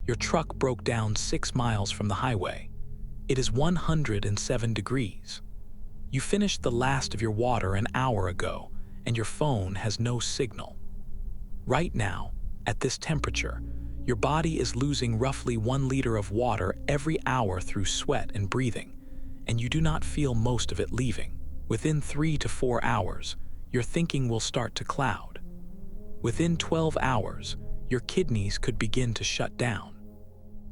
Your truck broke down 6 miles from the highway. It is 107 degrees. You finished the last of your water an hour ago, and your phone has no signal. Right now, at this temperature, your body is losing roughly 1 liter of water every hour through sweat and breathing, and you do not feel most of it leaving. Within 3 to 4 hours, your thinking will start to cloud. Within 12 hours, your kidneys could begin to shut down.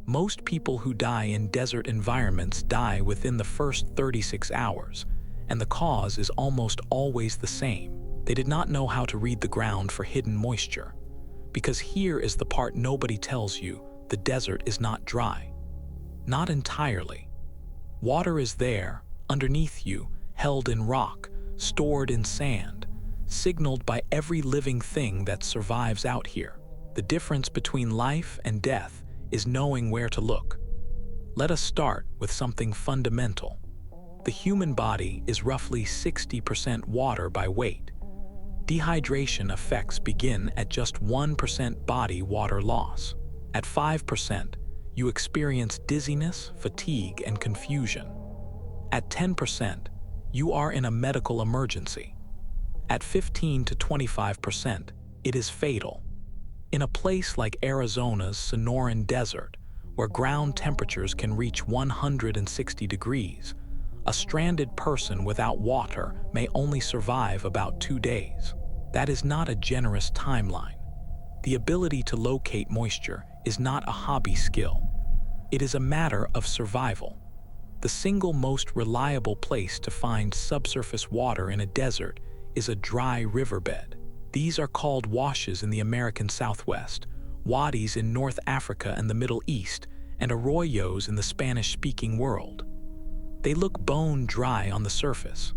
Most people who die in desert environments die within the first 36 hours, and the cause is almost always the same. They did not know how to read the ground for hidden moisture. Because here is the part nobody tells you: the desert is not dry. Not entirely. Water is there, underneath you, held in rock, stored in sand, signaled by every living thing that survives out here. The difference between life and death is knowing where to look. Let us start with something fundamental. The human body is roughly 60% water by weight. Dehydration effects begin at just 1% body water loss. At 5%, you experience dizziness, fatigue, and confusion. At 10%, you are in a medical emergency. At 15 to 25%, it is fatal. In a place like Arizona's Sonoran Desert, where ground temperatures can reach 160 degrees, a stranded person without water may only survive about 2 days. That is not a generous timeline. The ability to locate moisture is not a hobby skill. It is a matter of survival. The single most reliable place to find subsurface water in a desert is a dry riverbed. These are called washes in the American Southwest, wadis in North Africa and the Middle East, and arroyos in the Spanish-speaking world. They look bone dry on the surface,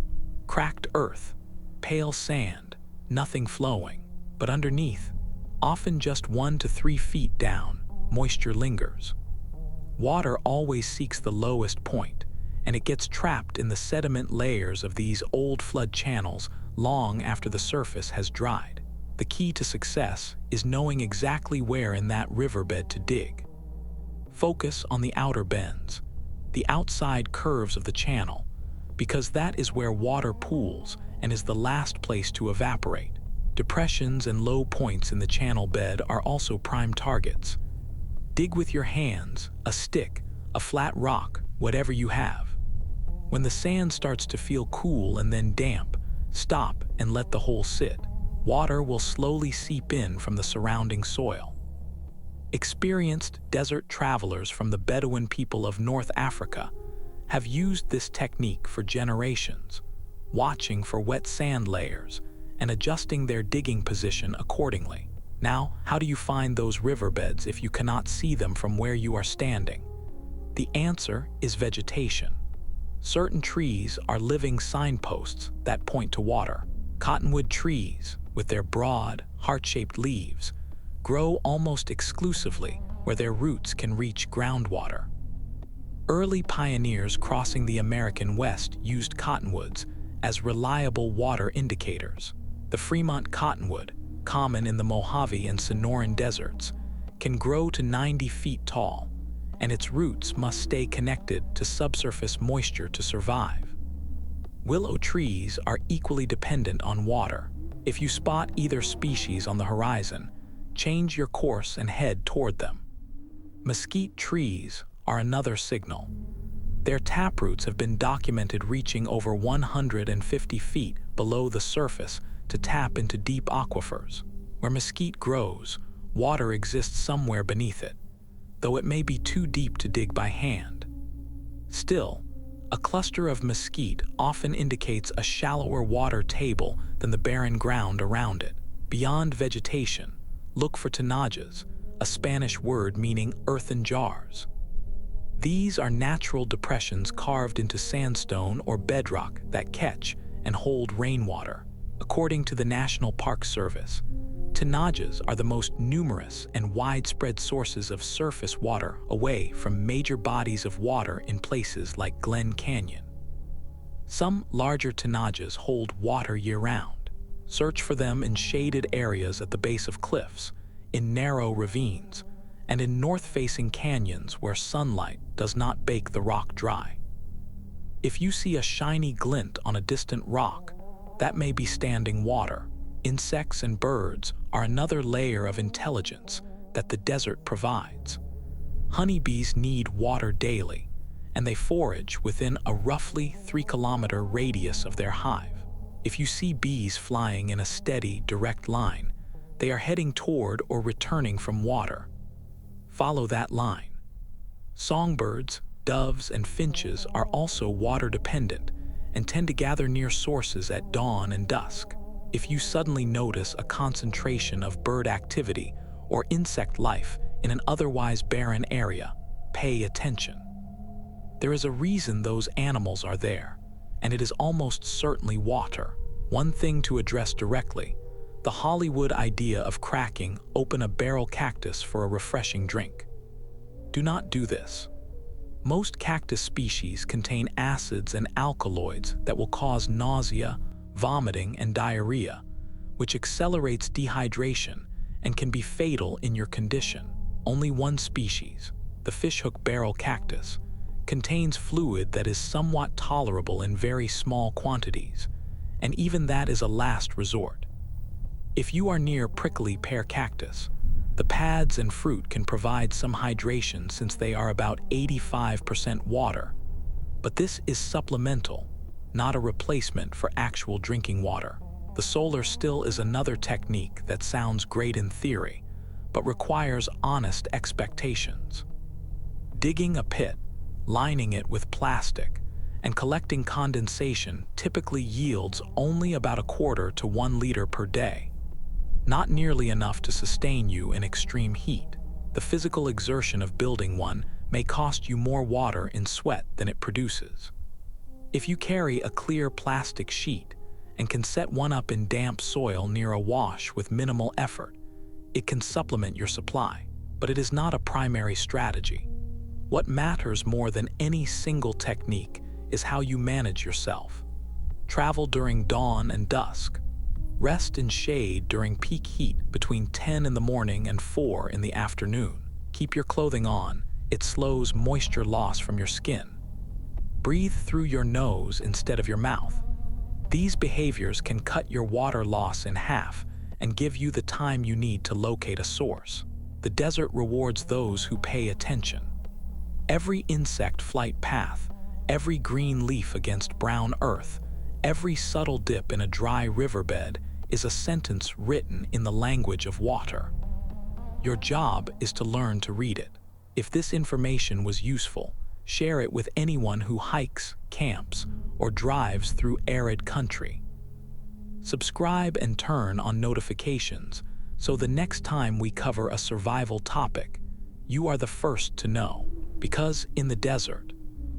cracked earth, pale sand, nothing flowing. But underneath, often just 1 to 3 feet down, moisture lingers. Water always seeks the lowest point, and it gets trapped in the sediment layers of these old flood channels long after the surface has dried. The key to success is knowing exactly where in that riverbed to dig. Focus on the outer bends, the outside curves of the channel, because that is where water pools and is the last place to evaporate. Depressions and low points in the channel bed are also prime targets. Dig with your hands, a stick, a flat rock, whatever you have. When the sand starts to feel cool and then damp, stop and let the hole sit. Water will slowly seep in from the surrounding soil. Experienced desert travelers from the Bedouin people of North Africa have used this technique for generations, watching for wet sand layers and adjusting their digging position accordingly. Now, how do you find those riverbeds if you cannot see them from where you are standing? The answer is vegetation. Certain trees are living signposts that point to water. Cottonwood trees, with their broad, heart-shaped leaves, grow almost exclusively where their roots can reach groundwater. Early pioneers crossing the American West used cottonwoods as reliable water indicators. The Fremont cottonwood, common in the Mojave and Sonoran deserts, can grow to 90 feet tall, and its roots must stay connected to subsurface moisture to survive. Willow trees are equally dependent on water. If you spot either species on the horizon, change your course and head toward them. Mesquite trees are another signal. Their taproots have been documented reaching over 150 feet below the surface to tap into deep aquifers. Where mesquite grows, water exists somewhere beneath it, though it may be too deep to dig by hand. Still, a cluster of mesquite often indicates a shallower water table than the barren ground around it. Beyond vegetation, look for tenajas, a Spanish word meaning earthen jars. These are natural depressions carved into sandstone or bedrock that catch and hold rainwater. According to the National Park Service, tenajas are the most numerous and widespread sources of surface water away from major bodies of water in places like Glen Canyon. Some larger tenajas hold water year-round. Search for them in shaded areas at the base of cliffs, in narrow ravines, and in north-facing canyons where sunlight does not bake the rock dry. If you see a shiny glint on a distant rock, that may be standing water. Insects and birds are another layer of intelligence that the desert provides. Honeybees need water daily, and they forage within a roughly 3-kilometer radius of their hive. If you see bees flying in a steady, direct line, they are heading toward or returning from water. Follow that line. Songbirds, doves, and finches are also water-dependent and tend to gather near sources at dawn and dusk. If you suddenly notice a concentration of bird activity or insect life in an otherwise barren area, pay attention. There is a reason those animals are there, and it is almost certainly water. One thing to address directly: the Hollywood idea of cracking open a barrel cactus for a refreshing drink. Do not do this. Most cactus species contain acids and alkaloids that will cause nausea, vomiting, and diarrhea, which accelerates dehydration and can be fatal in your condition. Only one species, the fishhook barrel cactus, contains fluid that is somewhat tolerable in very small quantities, and even that is a last resort. If you are near prickly pear cactus, the pads and fruit can provide some hydration since they are about 85% water, but this is supplemental, not a replacement for actual drinking water. The solar still is another technique that sounds great in theory, but requires honest expectations. Digging a pit, lining it with plastic, and collecting condensation typically yields only about 1/4 to 1 liter per day. Not nearly enough to sustain you in extreme heat. The physical exertion of building one may cost you more water in sweat than it produces. If you carry a clear plastic sheet and can set one up in damp soil near a wash with minimal effort, it can supplement your supply, but it is not a primary strategy. What matters more than any single technique is how you manage yourself. Travel during dawn and dusk. Rest in shade during peak heat between 10 in the morning and 4 in the afternoon. Keep your clothing on. It slows moisture loss from your skin. Breathe through your nose instead of your mouth. These behaviors can cut your water loss in half and give you the time you need to locate a source. The desert rewards those who pay attention. Every insect flight path, every green leaf against brown earth, every subtle dip in a dry riverbed is a sentence written in the language of water. Your job is to learn to read it. If this information was useful, share it with anyone who hikes, camps, or drives through arid country. Subscribe and turn on notifications so the next time we cover a survival topic, you are the first to know. Because in the desert,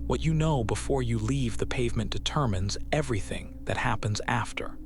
what you know before you leave the pavement determines everything that happens after.